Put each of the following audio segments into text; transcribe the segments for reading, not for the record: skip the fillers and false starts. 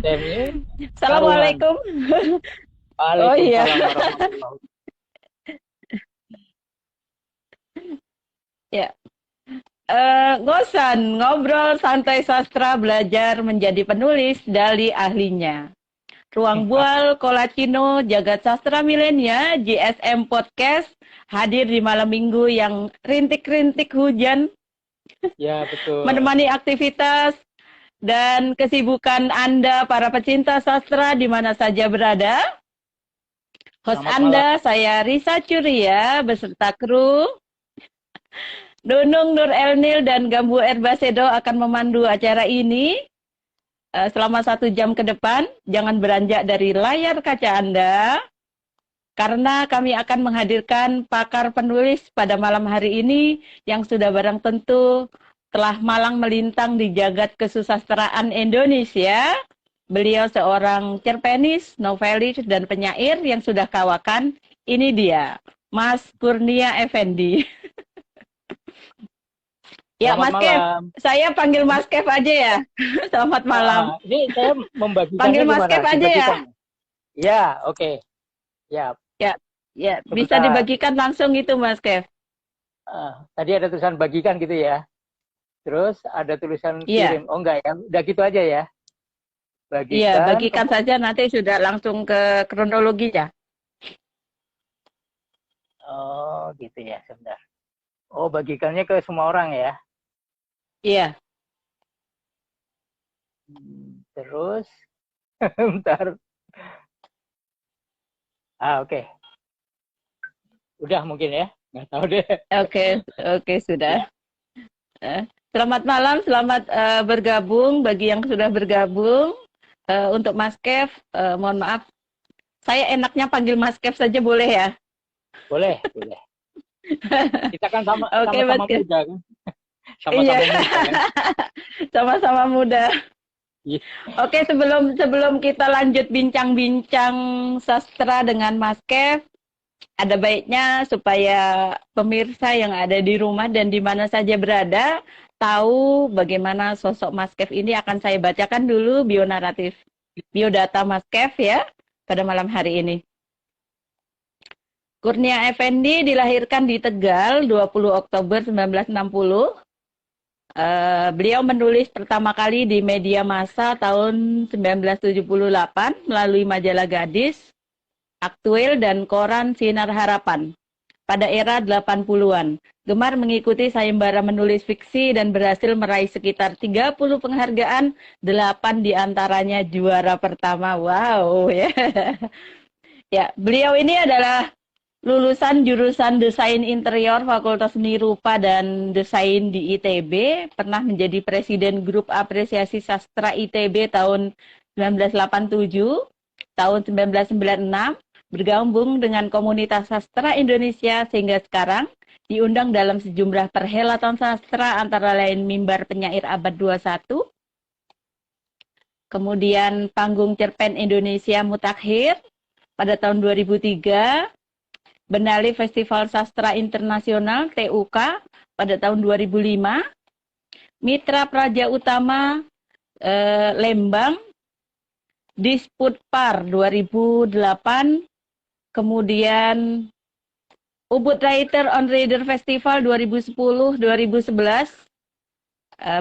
Demi Karuman. Assalamualaikum. Oh iya. Waalaikumsalam warahmatullahi. Ya. Ngosan, ngobrol santai sastra belajar menjadi penulis dari ahlinya. Ruang Bual, Kolacino, Jagat Sastra Milenia, GSM Podcast hadir di malam minggu yang rintik-rintik hujan, Ya, betul. menemani aktivitas dan kesibukan Anda para pecinta sastra di mana saja berada. Host Selamat malam. Anda, saya Risa Curia, beserta kru Nunung Nur Elnil dan Gambu Erbasedo akan memandu acara ini selama 1 jam ke depan. Jangan beranjak dari layar kaca Anda, karena kami akan menghadirkan pakar penulis pada malam hari ini yang sudah barang tentu telah malang melintang di jagat kesusastraan Indonesia. Beliau seorang cerpenis, novelis, dan penyair yang sudah kawakan. Ini dia, Mas Kurnia Effendi. Ya, Selamat Mas Kev. malam. Saya panggil Mas Kev aja ya. Selamat malam. Ini saya membagikannya Panggil Mas gimana? Kev aja ya. Dibagikan? Ya, oke. Ya. Ya, ya, bisa Sebentar. dibagikan langsung itu Mas Kev. Tadi ada tulisan bagikan gitu ya. Terus ada tulisan Iya. kirim. Oh enggak ya. Udah gitu aja ya. Iya, Bagikan. bagikan saja nanti sudah langsung ke kronologinya. Oh, gitu ya. Sebentar. Oh, bagikannya ke semua orang ya. Iya. Terus, bentar. Oke. Udah mungkin ya. Nggak tahu deh. Oke, oke sudah. Ya. Selamat malam, selamat bergabung bagi yang sudah bergabung. Untuk Mas Kev, mohon maaf, saya enaknya panggil Mas Kev saja boleh ya? Boleh, boleh. Kita kan Oke, Mas sama-sama Kev. muda kan. Iya, Sama-sama muda kan. sama-sama muda. Iya. Oke, sebelum kita lanjut bincang-bincang sastra dengan Mas Kev, ada baiknya supaya pemirsa yang ada di rumah dan di mana saja berada tahu bagaimana sosok Mas Kev ini. Akan saya bacakan dulu biodata Mas Kev ya pada malam hari ini. Kurnia Effendi dilahirkan di Tegal 20 Oktober 1960. Beliau menulis pertama kali di media massa tahun 1978 melalui majalah Gadis, Aktuil, dan koran Sinar Harapan. Pada era 80-an, gemar mengikuti sayembara menulis fiksi dan berhasil meraih sekitar 30 penghargaan, 8 diantaranya juara pertama. Wow, ya. Ya, beliau ini adalah lulusan jurusan Desain Interior Fakultas Seni Rupa dan Desain di ITB, pernah menjadi Presiden Grup Apresiasi Sastra ITB tahun 1987, tahun 1996, bergabung dengan komunitas sastra Indonesia sehingga sekarang diundang dalam sejumlah perhelatan sastra antara lain Mimbar Penyair Abad 21, kemudian Panggung Cerpen Indonesia Mutakhir pada tahun 2003, Benali Festival Sastra Internasional TUK pada tahun 2005, Mitra Praja Utama Lembang, Disput Par 2008, kemudian Ubud Writer on Reader Festival 2010-2011,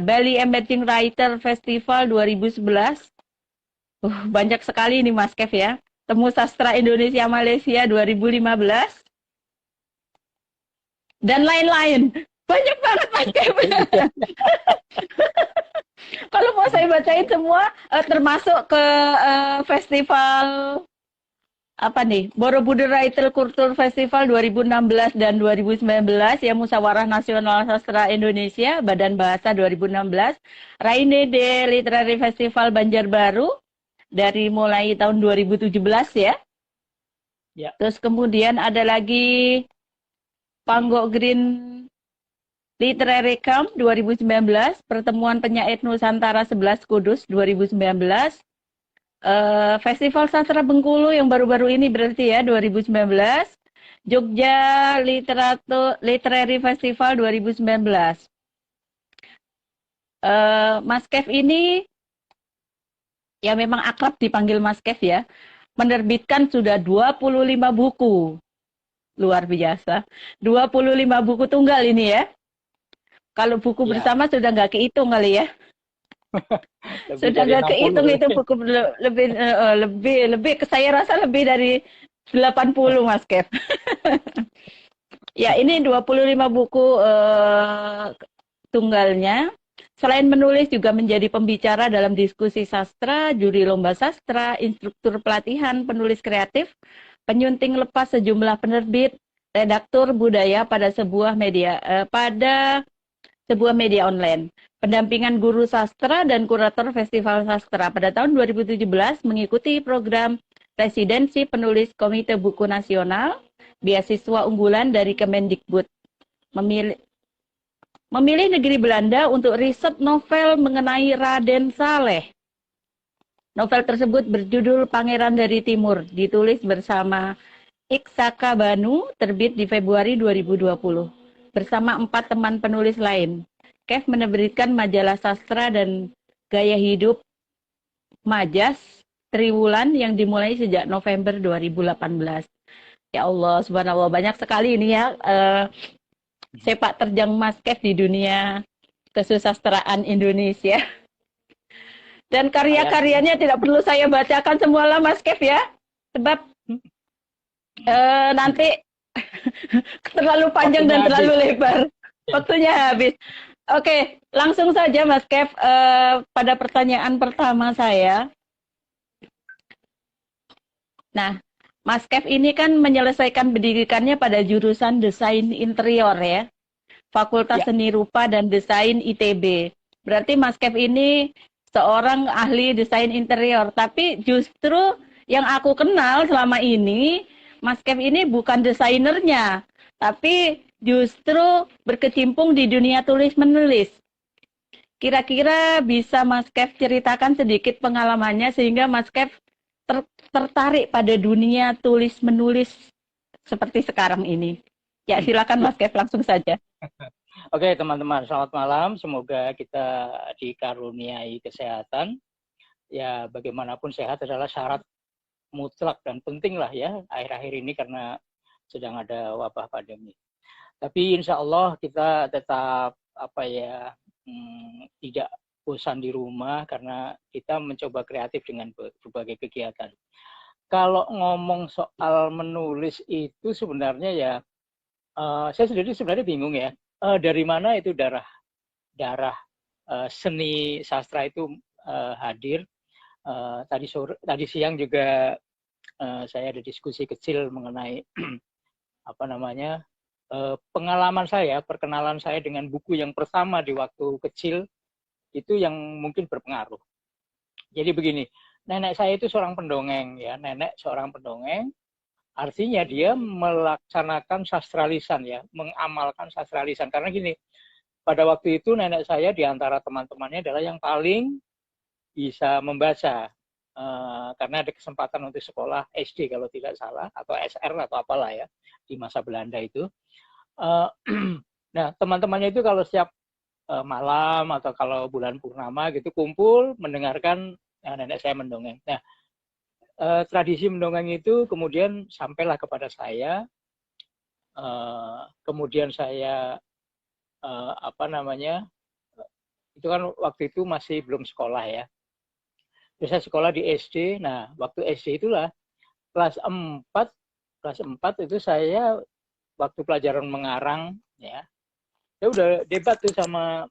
Bali Emerging Writer Festival 2011. Banyak sekali ini Mas Kev ya. Temu Sastra Indonesia Malaysia 2015. Dan lain-lain. Banyak banget Mas Kev. Kalau mau saya bacain semua, termasuk ke festival apa nih, Borobudur Writer Culture Festival 2016 dan 2019, ya Musyawarah Nasional Sastra Indonesia, Badan Bahasa 2016, Raine de Literary Festival Banjarbaru dari mulai tahun 2017 ya. Ya. Terus kemudian ada lagi Panggok Green Literary Camp 2019, Pertemuan Penyair Nusantara 11 Kudus 2019, Festival Sastra Bengkulu yang baru-baru ini berarti ya 2019, Jogja Literary Festival 2019. Mas Kev ini ya memang akrab dipanggil Mas Kev ya, menerbitkan sudah 25 buku. Luar biasa. 25 buku tunggal ini ya. Kalau buku Ya, bersama sudah nggak kehitung kali ya. lebih Sudah dari nggak 60 kehitung itu kali. buku lebih saya rasa lebih dari 80 Mas Kev. Ya, ini 25 buku tunggalnya. Selain menulis juga menjadi pembicara dalam diskusi sastra, juri lomba sastra, instruktur pelatihan penulis kreatif, penyunting lepas sejumlah penerbit, redaktur budaya pada sebuah media online, pendampingan guru sastra dan kurator festival sastra. Pada tahun 2017 mengikuti program residensi penulis Komite Buku Nasional, beasiswa unggulan dari Kemendikbud. Memilih negeri Belanda untuk riset novel mengenai Raden Saleh. Novel tersebut berjudul Pangeran dari Timur, ditulis bersama Iksaka Banu, terbit di Februari 2020, bersama 4 teman penulis lain. Kev menerbitkan majalah sastra dan gaya hidup Majas Triwulan yang dimulai sejak November 2018. Ya Allah, subhanallah, banyak sekali ini ya sepak terjang Mas Kev di dunia kesusastraan Indonesia. Dan karya-karyanya tidak perlu saya bacakan semualah Mas Kev ya, sebab nanti terlalu panjang dan terlalu lebar. Waktunya habis. Oke, langsung saja Mas Kev pada pertanyaan pertama saya. Nah, Mas Kev ini kan menyelesaikan pendidikannya pada jurusan desain interior ya, Fakultas Seni Rupa dan Desain ITB. Berarti Mas Kev ini seorang ahli desain interior, tapi justru yang aku kenal selama ini, Mas Kev ini bukan desainernya, tapi justru berkecimpung di dunia tulis-menulis. Kira-kira bisa Mas Kev ceritakan sedikit pengalamannya sehingga Mas Kev tertarik pada dunia tulis-menulis seperti sekarang ini. Ya, silakan Mas Kev, langsung saja. Oke, teman-teman, selamat malam. Semoga kita dikaruniai kesehatan. Ya, bagaimanapun sehat adalah syarat mutlak dan penting lah ya akhir-akhir ini karena sedang ada wabah pandemi. Tapi insya Allah kita tetap tidak bosan di rumah karena kita mencoba kreatif dengan berbagai kegiatan. Kalau ngomong soal menulis itu sebenarnya ya saya sendiri sebenarnya bingung ya. Dari mana itu darah seni sastra itu hadir. Tadi siang juga saya ada diskusi kecil mengenai pengalaman saya, perkenalan saya dengan buku yang pertama di waktu kecil itu yang mungkin berpengaruh. Jadi begini, nenek saya itu seorang pendongeng ya, seorang pendongeng. Artinya dia melaksanakan sastra lisan ya, mengamalkan sastra lisan. Karena gini, pada waktu itu nenek saya di antara teman-temannya adalah yang paling bisa membaca. Karena ada kesempatan untuk sekolah SD kalau tidak salah, atau SR atau apalah ya, di masa Belanda itu. Nah, teman-temannya itu kalau setiap malam atau kalau bulan purnama gitu kumpul mendengarkan nenek saya mendongeng. Nah, tradisi mendongeng itu kemudian sampailah kepada saya. Kemudian saya itu kan waktu itu masih belum sekolah ya. Terus saya sekolah di SD. Nah, waktu SD itulah kelas 4 itu saya waktu pelajaran mengarang ya. Saya udah debat tuh sama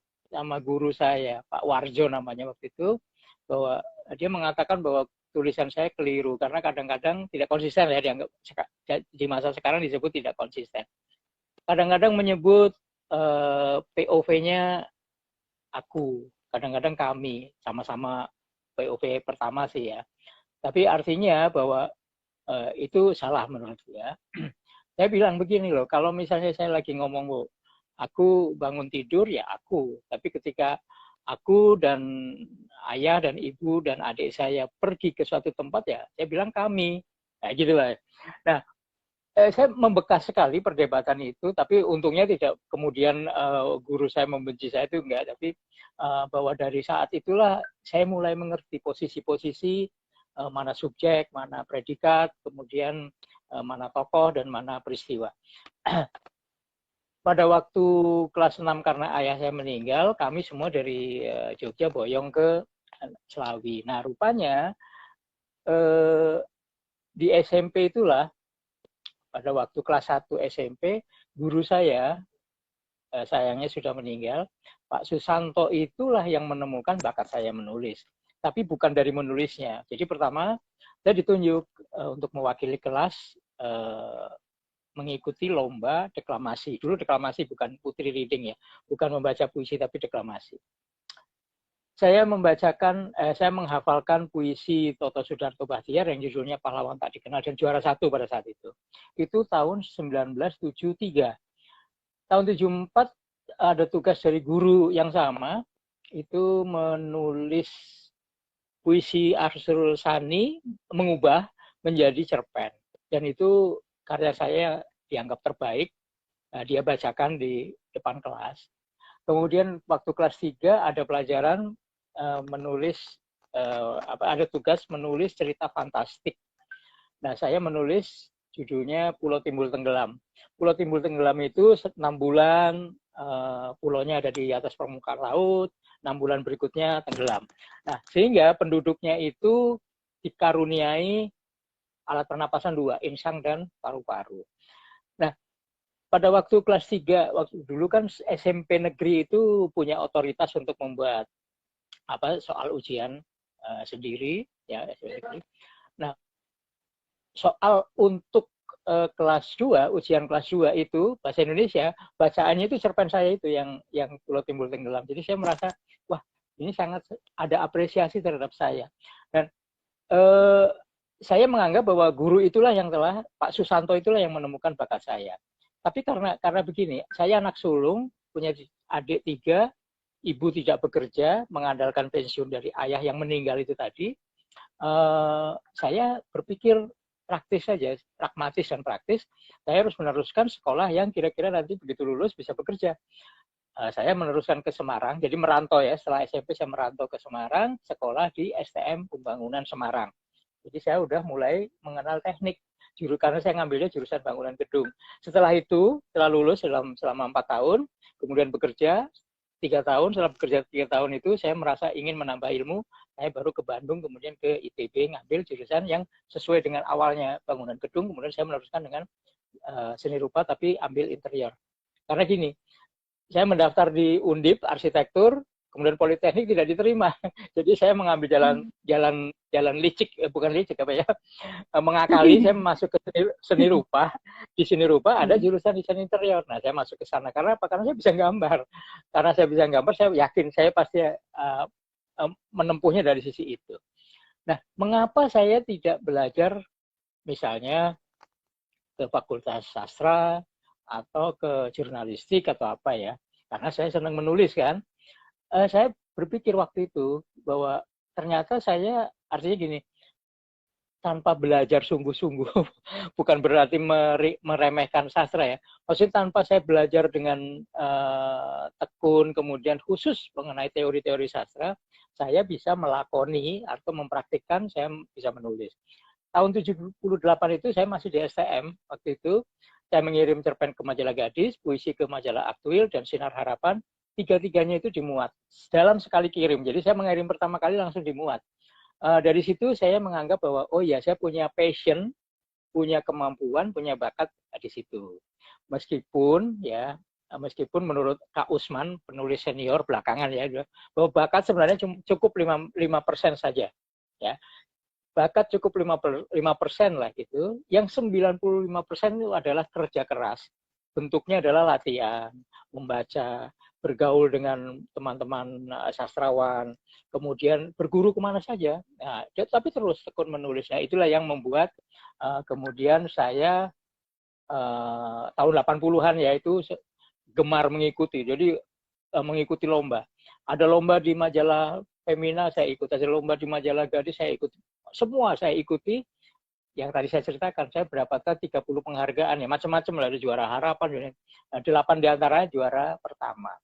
guru saya, Pak Warjo namanya waktu itu, bahwa dia mengatakan bahwa tulisan saya keliru karena kadang-kadang tidak konsisten ya, dianggap di masa sekarang disebut tidak konsisten. Kadang-kadang menyebut POV-nya aku, kadang-kadang kami, sama-sama POV pertama sih ya. Tapi artinya bahwa itu salah menurut saya. Saya bilang begini loh, kalau misalnya saya lagi ngomong, Bu, aku bangun tidur ya aku, tapi ketika aku dan ayah dan ibu dan adik saya pergi ke suatu tempat ya saya bilang kami, nah gitu lah. Nah, saya membekas sekali perdebatan itu, tapi untungnya tidak kemudian guru saya membenci saya, itu enggak, tapi bahwa dari saat itulah saya mulai mengerti posisi-posisi mana subjek, mana predikat, kemudian mana tokoh dan mana peristiwa. Pada waktu kelas 6 karena ayah saya meninggal, kami semua dari Jogja boyong ke Selawi. Nah, rupanya di SMP itulah, pada waktu kelas 1 SMP, guru saya, sayangnya sudah meninggal, Pak Susanto itulah yang menemukan bakat saya menulis. Tapi bukan dari menulisnya. Jadi pertama, saya ditunjuk untuk mewakili kelas mengikuti lomba deklamasi. Dulu deklamasi, bukan putri reading ya, bukan membaca puisi tapi deklamasi. Saya menghafalkan puisi Toto Sudarto Bachtiar yang judulnya Pahlawan Tak Dikenal dan juara 1 pada saat itu. Itu tahun 1973. Tahun 74 ada tugas dari guru yang sama, itu menulis puisi Arsul Sani, mengubah menjadi cerpen. Dan itu karya saya dianggap terbaik, dia bacakan di depan kelas. Kemudian waktu kelas 3 ada pelajaran menulis, ada tugas menulis cerita fantastik. Nah, saya menulis judulnya Pulau Timbul Tenggelam. Pulau Timbul Tenggelam itu 6 bulan, pulaunya ada di atas permukaan laut, 6 bulan berikutnya tenggelam. Nah, sehingga penduduknya itu dikaruniai alat pernapasan 2, insang dan paru-paru. Nah, pada waktu kelas 3, waktu dulu kan SMP negeri itu punya otoritas untuk membuat soal ujian sendiri, ya. Nah, soal untuk kelas 2, ujian kelas 2 itu bahasa Indonesia, bacaannya itu cerpen saya itu yang Pulau Timbul Tenggelam. Jadi saya merasa, wah, ini sangat ada apresiasi terhadap saya. Dan saya menganggap bahwa guru itulah yang Pak Susanto itulah yang menemukan bakat saya. Tapi karena begini, saya anak sulung, punya adik 3, ibu tidak bekerja, mengandalkan pensiun dari ayah yang meninggal itu tadi, saya berpikir praktis saja, pragmatis dan praktis. Saya harus meneruskan sekolah yang kira-kira nanti begitu lulus bisa bekerja. Saya meneruskan ke Semarang, jadi merantau ya, setelah SMP saya merantau ke Semarang, sekolah di STM Pembangunan Semarang. Jadi saya udah mulai mengenal teknik, karena saya ngambilnya jurusan bangunan gedung. Setelah itu, setelah lulus selama 4 tahun, kemudian bekerja 3 tahun, setelah bekerja 3 tahun itu saya merasa ingin menambah ilmu, saya baru ke Bandung, kemudian ke ITB, ngambil jurusan yang sesuai dengan awalnya bangunan gedung, kemudian saya meneruskan dengan seni rupa tapi ambil interior. Karena gini, saya mendaftar di Undip arsitektur, kemudian Politeknik tidak diterima. Jadi saya mengambil jalan licik, bukan licik apa ya, mengakali. Saya masuk ke seni rupa. Di seni rupa ada jurusan desain interior. Nah, saya masuk ke sana karena apa? Karena saya bisa gambar. Karena saya bisa gambar, saya yakin saya pasti menempuhnya dari sisi itu. Nah, mengapa saya tidak belajar misalnya ke Fakultas Sastra atau ke jurnalistik atau apa ya? Karena saya senang menulis kan. Saya berpikir waktu itu bahwa ternyata saya, artinya gini, tanpa belajar sungguh-sungguh, bukan berarti meremehkan sastra ya, maksudnya tanpa saya belajar dengan tekun, kemudian khusus mengenai teori-teori sastra, saya bisa melakoni atau mempraktikkan, saya bisa menulis. Tahun 78 itu saya masih di STM, waktu itu saya mengirim cerpen ke majalah Gadis, puisi ke majalah Aktuil, dan Sinar Harapan. Tiga-tiganya itu dimuat dalam sekali kirim. Jadi saya mengirim pertama kali langsung dimuat. Dari situ saya menganggap bahwa oh ya, saya punya passion, punya kemampuan, punya bakat di situ. Meskipun menurut Kak Usman, penulis senior belakangan ya, bahwa bakat sebenarnya cukup 5% saja. Ya. Bakat cukup 5% lah gitu. Yang 95% itu adalah kerja keras. Bentuknya adalah latihan, membaca, bergaul dengan teman-teman sastrawan, kemudian berguru kemana saja. Nah, tapi terus tekun menulis. Nah, itulah yang membuat kemudian saya tahun 80-an ya itu gemar mengikuti. Jadi mengikuti lomba. Ada lomba di majalah Femina saya ikut, ada lomba di majalah Gadis saya ikut. Semua saya ikuti yang tadi saya ceritakan, saya mendapatkan 30 penghargaan ya, macam-macam lah, ada juara harapan, 8 diantaranya juara pertama.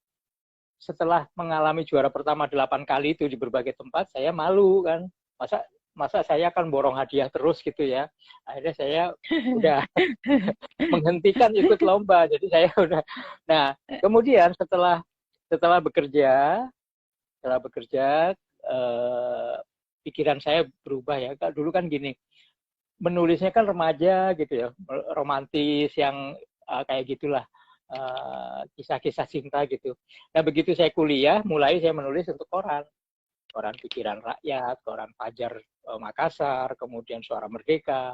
Setelah mengalami juara pertama 8 kali itu di berbagai tempat, saya malu kan, masa saya akan borong hadiah terus gitu ya. Akhirnya saya udah menghentikan ikut lomba, jadi saya udah. Nah, kemudian setelah bekerja, pikiran saya berubah ya. Dulu kan gini, menulisnya kan remaja gitu ya, romantis yang kayak gitulah, kisah-kisah cinta gitu. Nah, begitu saya kuliah, mulai saya menulis untuk koran Pikiran Rakyat, koran Fajar Makassar, kemudian Suara Merdeka,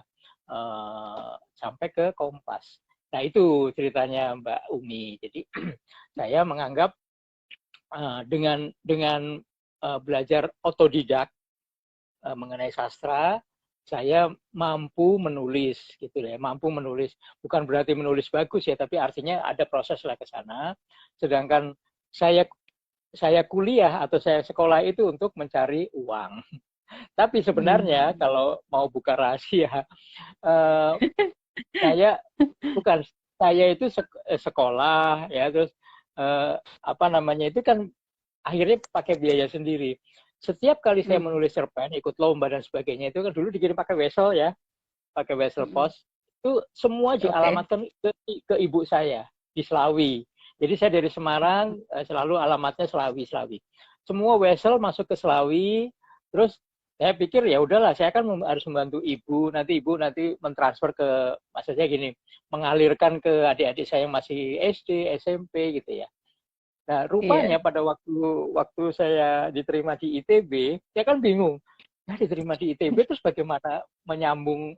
sampai ke Kompas. Nah, itu ceritanya Mbak Umi. Jadi saya menganggap dengan belajar otodidak mengenai sastra, saya mampu menulis gitu ya, mampu menulis. Bukan berarti menulis bagus ya, tapi artinya ada proses lah ke sana. Sedangkan saya kuliah atau saya sekolah itu untuk mencari uang. Tapi sebenarnya kalau mau buka rahasia, saya itu sekolah ya, terus itu kan akhirnya pakai biaya sendiri. Setiap kali saya menulis cerpen, ikut lomba dan sebagainya, itu kan dulu dikirim pakai wesel ya, pakai wesel pos. Itu semua dialamatkan ke ibu saya di Selawi. Jadi saya dari Semarang, selalu alamatnya Selawi. Semua wesel masuk ke Selawi, terus saya pikir ya udahlah, saya kan harus membantu ibu nanti mentransfer ke, maksudnya gini, mengalirkan ke adik-adik saya yang masih SD, SMP gitu ya. Nah, rupanya pada waktu saya diterima di ITB, saya kan bingung. Nah, diterima di ITB terus bagaimana menyambung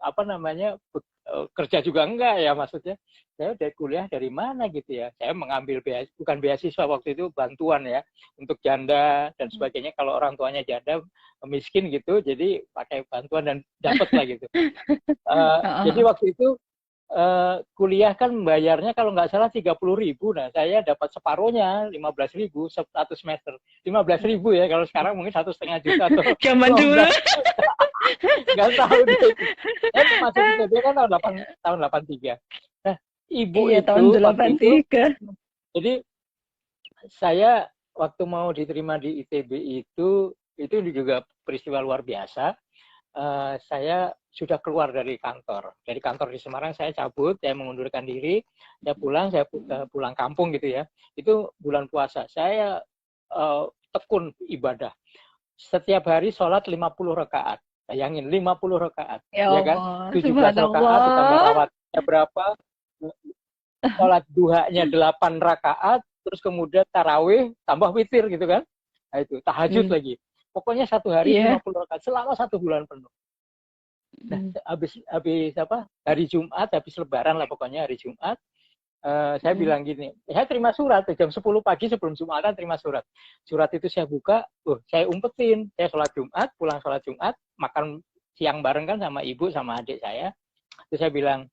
kerja juga enggak ya, maksudnya. Saya udah kuliah dari mana gitu ya. Saya mengambil bukan beasiswa waktu itu, bantuan ya untuk janda dan sebagainya. Kalau orang tuanya janda miskin gitu, jadi pakai bantuan dan dapat lah gitu. Jadi waktu itu kuliah kan bayarnya kalau nggak salah 30.000. Nah, saya dapat separuhnya 15.000 satu semester. 15.000 ya, kalau sekarang mungkin 1,5 juta atau zaman dulu. Nggak tahu deh. Masuk ITB kan tahun 83. Nah, ibu itu tahun 83. Jadi saya waktu mau diterima di ITB itu juga peristiwa luar biasa. Saya sudah keluar dari kantor di Semarang. Saya cabut, saya mengundurkan diri, saya pulang kampung gitu ya. Itu bulan puasa, saya tekun ibadah setiap hari, sholat 50 rakaat. Bayangin 50 rakaat ya kan, 17 rakaat ditambah rawatnya berapa, sholat duhanya 8 rakaat, terus kemudian tarawih tambah witir gitu kan. Nah, itu tahajud lagi. Pokoknya satu hari 50 rakaat selama 1 bulan penuh. Nah, habis hari Jumat, habis Lebaran lah pokoknya hari Jumat, saya bilang gini, saya terima surat jam 10 pagi sebelum Jumatan, terima surat. Surat itu saya buka, saya umpetin, saya sholat Jumat, pulang sholat Jumat, makan siang bareng kan sama ibu sama adik saya. Terus saya bilang,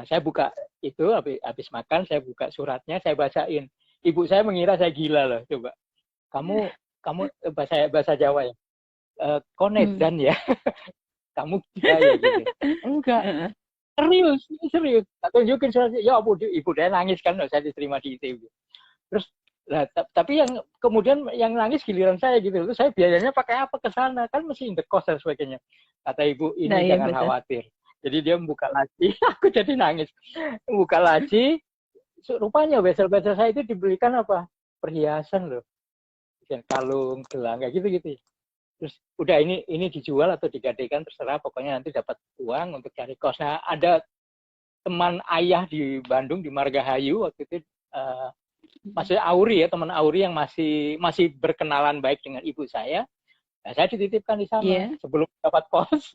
saya buka itu, habis makan saya buka suratnya, saya bacain. Ibu saya mengira saya gila loh, coba. Kamu bahasa Jawa ya, konedan ya, kamu gila ya gitu. Enggak, serius. Tak tunjukin suratnya, ya ibu dia nangis kan, saya diterima di ITB. Terus, tapi yang kemudian yang nangis giliran saya gitu. Terus saya biayanya pakai apa ke sana, kan mesti indekos dan sebagainya. Kata ibu, ini jangan khawatir. Jadi dia membuka laci, aku jadi nangis. Membuka laci, rupanya wesel-wesel saya itu dibelikan apa? Perhiasan loh. Kalung, gelang, kayak gitu-gitu. Terus udah ini dijual atau digadaikan terserah, pokoknya nanti dapat uang untuk cari kos. Nah, ada teman ayah di Bandung, di Margahayu waktu itu, masih Auri ya, teman Auri yang masih berkenalan baik dengan ibu saya. Nah, saya dititipkan di sana sebelum dapat kos.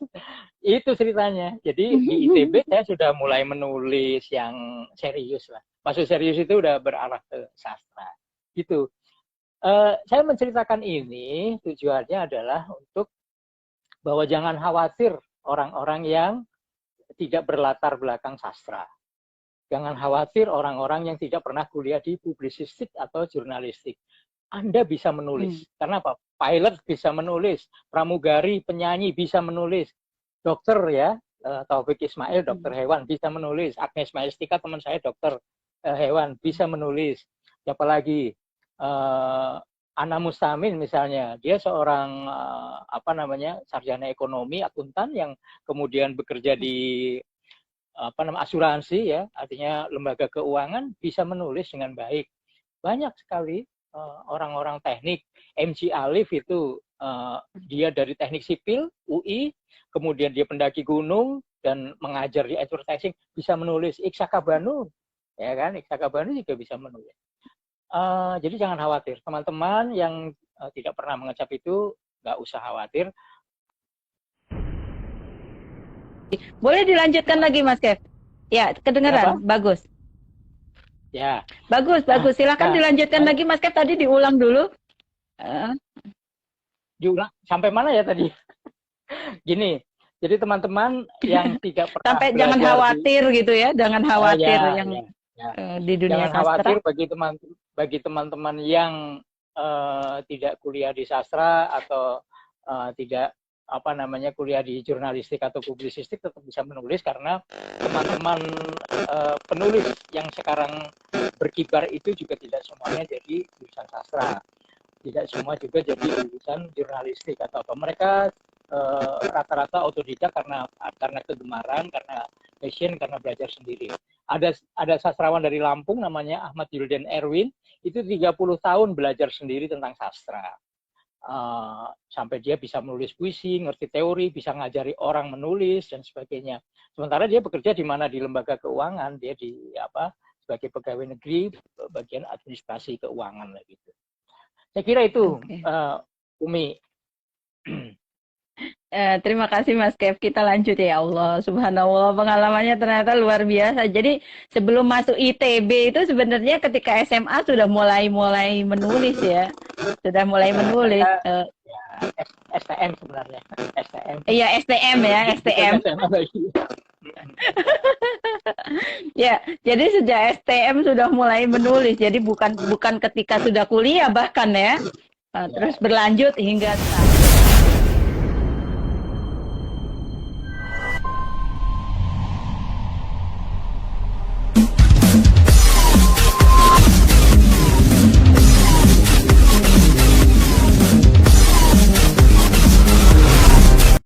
Itu ceritanya. Jadi di ITB saya sudah mulai menulis yang serius lah. Maksud serius itu udah berarah ke sastra. Gitu. Saya menceritakan ini tujuannya adalah untuk bahwa jangan khawatir orang-orang yang tidak berlatar belakang sastra. Jangan khawatir orang-orang yang tidak pernah kuliah di publisistik atau jurnalistik. Anda bisa menulis. Karena apa? Pilot bisa menulis, pramugari, penyanyi bisa menulis, dokter ya, Taufik Ismail, dokter hewan, bisa menulis. Agnes Maestika, teman saya, dokter hewan, bisa menulis. Siapa lagi? Ana Mustamin misalnya, dia seorang sarjana ekonomi, akuntan yang kemudian bekerja di asuransi ya, artinya lembaga keuangan, bisa menulis dengan baik. Banyak sekali orang-orang teknik. MG Alif itu dia dari teknik sipil UI, kemudian dia pendaki gunung dan mengajar di advertising, bisa menulis. Iksa Kabanu, ya kan, Iksa Kabanu juga bisa menulis. Jadi jangan khawatir, teman-teman yang tidak pernah mengecap itu nggak usah khawatir. Boleh dilanjutkan lagi, Mas Kev? Ya, kedengaran. Kenapa? Bagus. Ya. Bagus. Silakan dilanjutkan lagi, Mas Kev. Tadi diulang dulu. Diulang sampai mana ya tadi? Gini, jadi teman-teman yang tidak pernah sampai jangan khawatir gitu ya, jangan khawatir di dunia jangan khawatir bagi teman-teman yang tidak kuliah di sastra atau tidak kuliah di jurnalistik atau publisistik, tetap bisa menulis, karena teman-teman penulis yang sekarang berkibar itu juga tidak semuanya jadi lulusan sastra, tidak semua juga jadi lulusan jurnalistik atau apa. Mereka rata-rata otodidak karena kegemaran, karena passion, karena belajar sendiri. Ada sastrawan dari Lampung namanya Ahmad Yulden Erwin, itu 30 tahun belajar sendiri tentang sastra. Sampai dia bisa menulis puisi, ngerti teori, bisa ngajari orang menulis dan sebagainya. Sementara dia bekerja di mana? Di lembaga keuangan, dia sebagai pegawai negeri bagian administrasi keuangan lah gitu. Saya kira itu, Umi. Terima kasih Mas Kev. Kita lanjut ya. Allah subhanallah, pengalamannya ternyata luar biasa. Jadi sebelum masuk ITB itu sebenarnya ketika SMA sudah mulai menulis ya. Sudah mulai menulis. STM sebenarnya. STM. Iya, STM ya, STM. Ya, jadi sejak STM sudah mulai menulis. Jadi bukan ketika sudah kuliah bahkan ya. Terus berlanjut hingga sekarang.